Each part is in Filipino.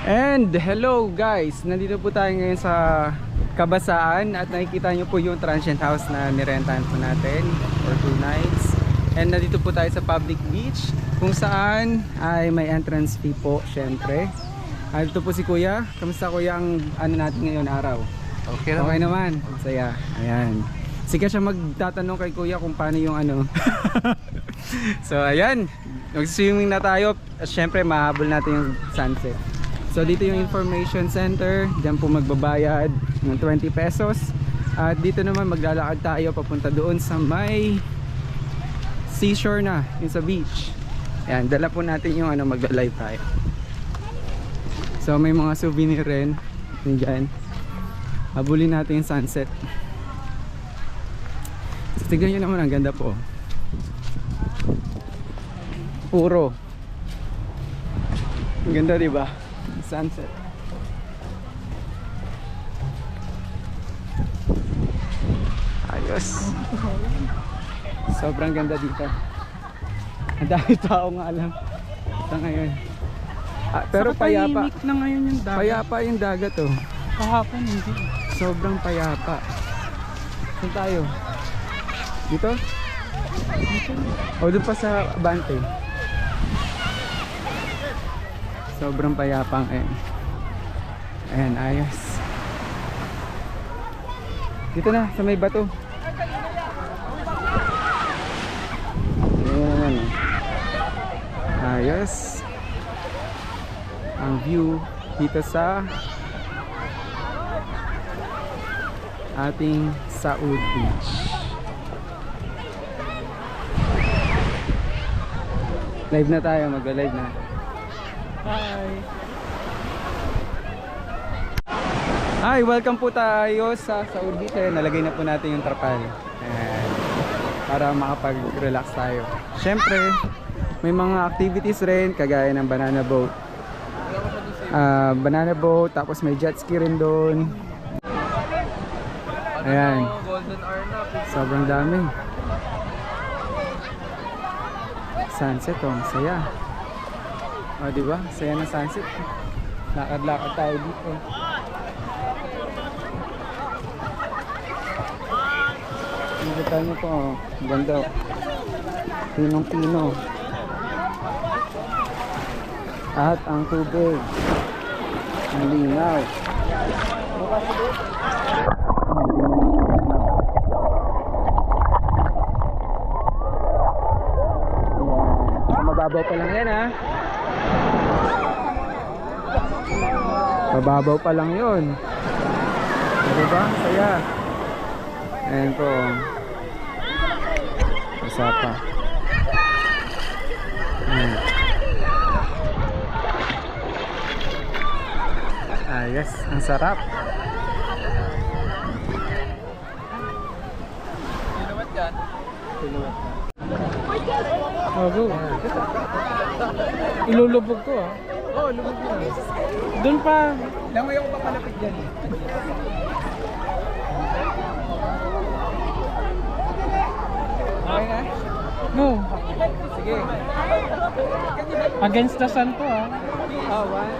And hello guys, nandito po tayo ngayon sa Kabasaan at nakikita nyo po yung transient house na nirentahan po natin for 2 nights. And nandito po tayo sa public beach kung saan ay may entrance fee po syempre. Dito po si Kuya. Kamusta Kuya ang ano natin ngayon araw? Okay naman. Okay naman, saya. Ayan. Sige siya magtatanong kay Kuya kung paano yung ano. So ayan, mag-swimming na tayo. Syempre mahabol natin yung sunset. So dito yung information center, diyan po magbabayad ng 20 pesos. At dito naman maglalakad tayo papunta doon sa may seashore na, yung sa beach. Ayan, dala po natin yung ano, magla-live tayo. So may mga souvenir rin dyan. Habulin natin yung sunset. So, tignan nyo naman, ang ganda po. Puro. Ang ganda diba? Sunset. Ayos. Sobrang ganda dito. Ang dami tao nga alam sa ngayon. Pero payapa na ngayon yung dagat. Payapa yung dagat oh. Kahapon hindi. Sobrang payapa. Saan tayo? Dito? O doon pa sa Abante. Sobrang payapang ayan, ayos. Dito na, sa may bato. Ayan. Ayos. Ang view dito sa ating Saud Beach. Live na tayo, mag-live na. Hi, welcome po tayo sa Saud Beach. Nalagay na po natin yung trapal. Ayan. Para makapag-relax tayo. Siyempre, may mga activities rin kagaya ng banana boat. Banana boat, tapos may jet ski rin doon. Ayan. Sobrang dami. Sunset oh, saya. O diba? Saya na sunset. Lakad-lakad tayo dito. Nakita nyo po oh. Ganda. Pinong-pino. At ang tubig. Ang linaw. Mababaw pa lang yan ha. Mababaw pa lang yun. Diba? Saya. Ayan po. Isa pa. Ayan. Ayos. Ang sarap. Sinuwat yan. Sinuwat na. Bago. Ilulubog ko ah. Oo, lubog na. Doon pa. Langoy ako pa palapit dyan eh. Okay na? No. Sige. Against the sun po ah. Oh, one.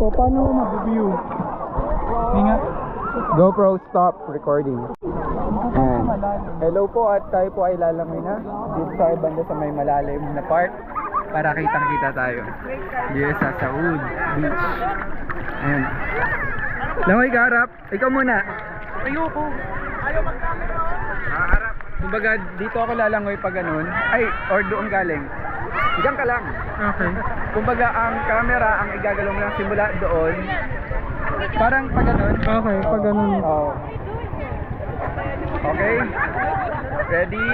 O paano mag-view? Nga. GoPro stop recording. And hello po at tayo po ay lalangoy na dito sa banda sa may malalim na part para kitang-kita tayo dito sa Saud Beach. And langoy ka harap. Ikaw muna. Ayoko. Ayaw mag-camera. Harap. Kumbaga dito ako lalangoy pag ganun. Ay, or doon galing. Diyan ka lang. Okay. Kumbaga ang camera ang igagalaw mo lang simula doon. Parang pag ganun. Okay, pag ganun. Oh. Okay. Ready?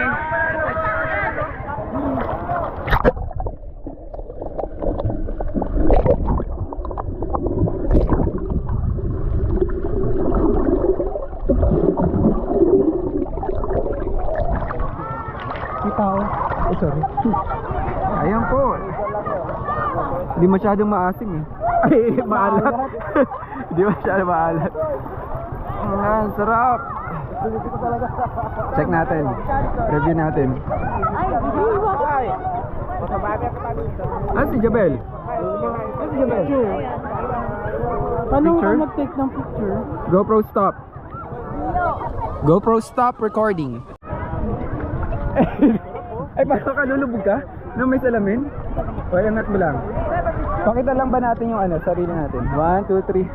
May tao. Oh, sorry. Ayan po. Hindi masyadong maasim eh. Ay, maalat. Hindi masyadong maalat. Ang sarap. Check natin. Review natin. Ay, Ah, si Jabel. Ah, si Jabel. Paano Picture? ka mag-take ng picture? GoPro stop. GoPro stop recording. Ay, paano ka lulubog ka? Nang may salamin? O, angat mo lang. Pakita lang ba natin yung ano, sarili natin? 1, 2, 3.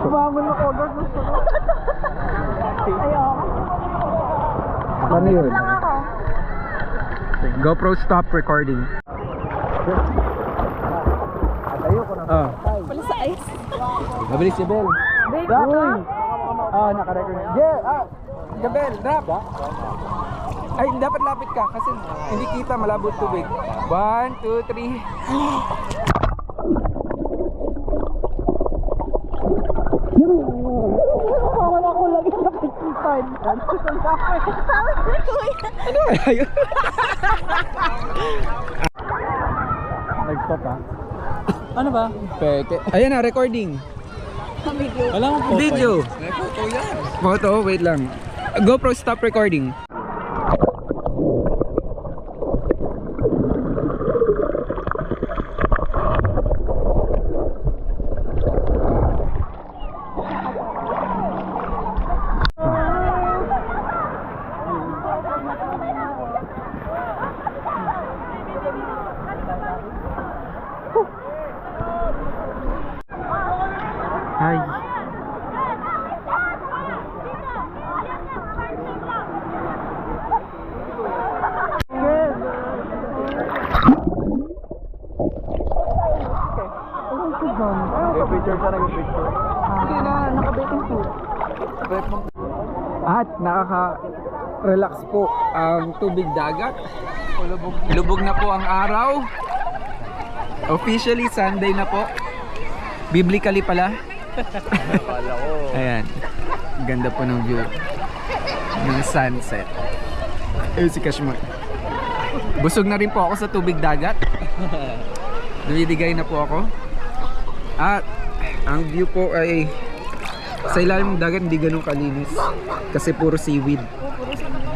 Bumangon ako agad. Ano yun? GoPro stop recording. Oh. Wala sa ice. Mabilis si Bel. Drop! Ah, naka-record. Yeah! Gabel, drop! Ay, dapat lapit ka kasi hindi kita, malabo tubig. 1, 2, 3. Wala ko lagi nakikita. Ano kaya yun? Nag-stop ha? Ano ba? Peke. Ayan na, recording. Wala akong photo. Video. Photo, wait lang. GoPro stop recording. Hi. Picture siya, nag-picture. Hindi na, naka-baking suit. At nakaka-relax po ang tubig dagat. Lubog na po ang araw. Officially Sunday na po. Biblically pala. Ayan. Ganda po ng view ng sunset. Ayun si Kashmar. Busog na rin po ako sa tubig dagat. Dumidigay na po ako. At ang view po ay sa ilalim ng dagat hindi ganun kalinis kasi puro seaweed.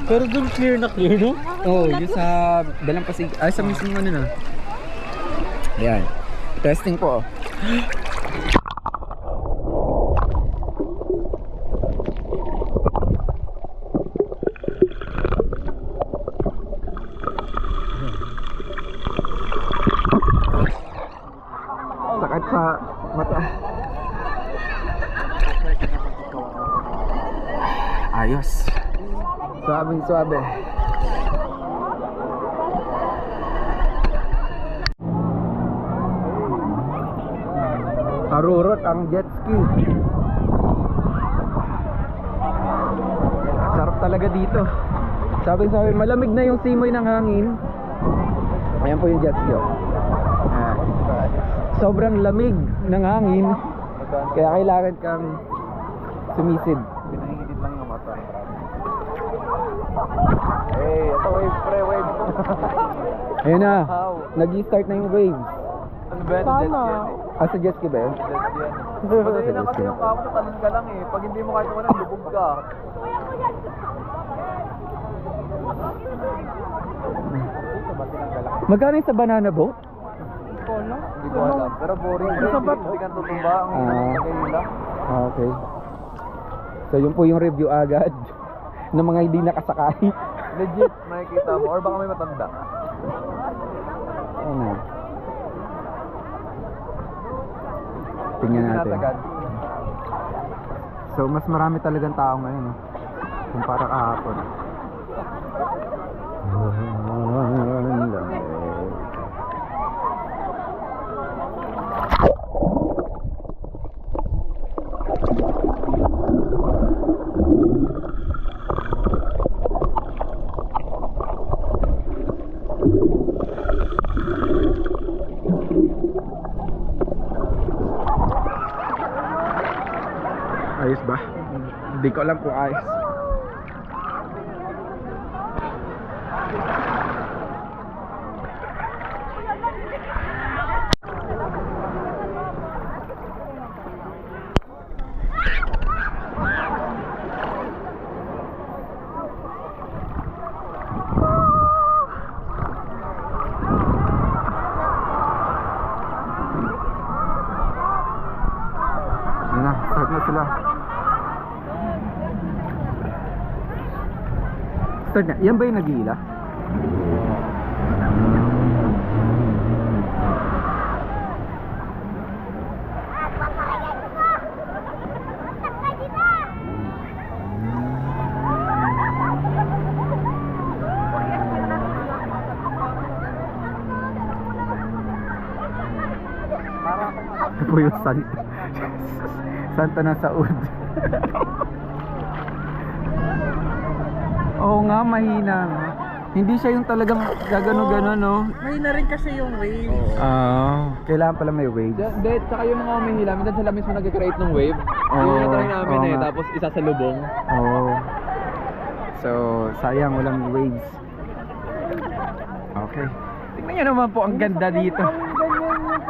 Pero dun clear na clear, no? Oh, yung sa Dalampasig. Ay, sa mismong ano na. Ayan. Testing po. Sakit sa mata. Ayos. Suabing suabe. Arurot ang jet ski. Sarap talaga dito. Sabi, malamig na yung simoy ng hangin. Ayan po yung jet ski. Ah, sobrang lamig ng hangin. Kaya kailangan kang sumisid. Pinahingit lang yung mata. Hey, ito wave, pre, wave. Ayun na. Nag-start na yung waves. Ano ba yan? Sana. Ah, sa jet ski ba yun? Madali lang kasi yung kamo sa talon ka lang eh. Pag hindi mo kahit walang lubog ka. Magkano yung sa banana boat? Hindi ko alam. Pero boring. Hindi ka tutumba. Ang tagay lang. Ah, okay. So yun po yung review agad ng mga hindi nakasakay. Legit, makikita mo. Or baka may matanda. Ano? Tingnan natin. Tinatagan. So mas marami talagang tao ngayon, no? Kumpara kahapon. Ayos ba? Hindi ko alam kung ayos. Start na sila. Start na. Yan ba yung nag-iila? Ito po yung Santa. Santa ng Saud. Oo nga, mahina nga. Hindi siya yung talagang gagano-gano, no? Mahina rin kasi yung wave. Kailangan pala may waves. Hindi, tsaka yung mga umihila, minsan sila mismo nag-create ng wave. Oo. Yung na-try namin Oo eh, nga. tapos isa sa lubong. Oo. So, sayang walang waves. Okay. Tingnan nyo naman po, ang ganda dito.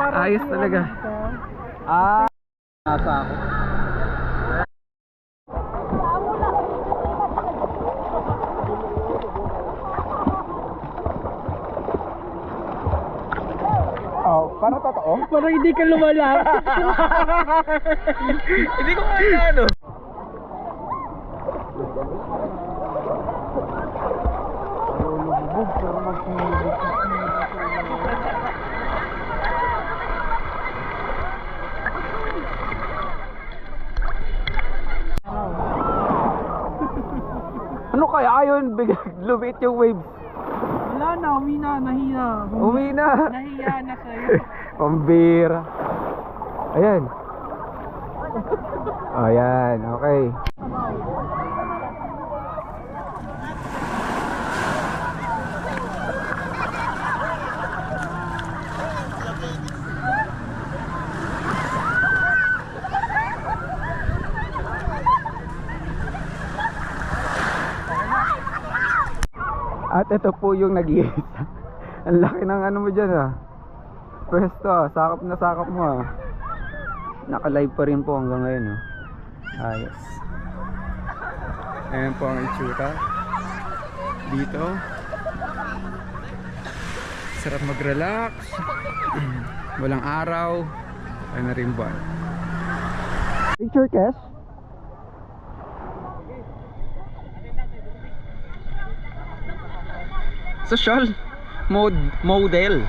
Ayos talaga. Nasa ako. Oh, para totoo? Parang hindi ka lumala. Hindi ko kaya ano. Ano kaya yun? Biglang lumit yung waves. Wala na, umina, nahiya. Uwi na. Nahiya na sa'yo. Pambira. Ayan. Ayan, okay. At ito po yung nag-iisa. Ang laki ng ano mo dyan ah. Pwesto ah, sakap na sakap mo ah. Naka-live pa rin po hanggang ngayon oh. Ayos. Ayan po ang itsura dito. Sarap mag-relax. Walang araw. Ay na rin buwan. Picture Cash? Social model.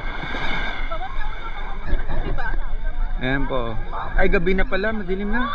Ayan po. Ay, gabi na pala, madilim na.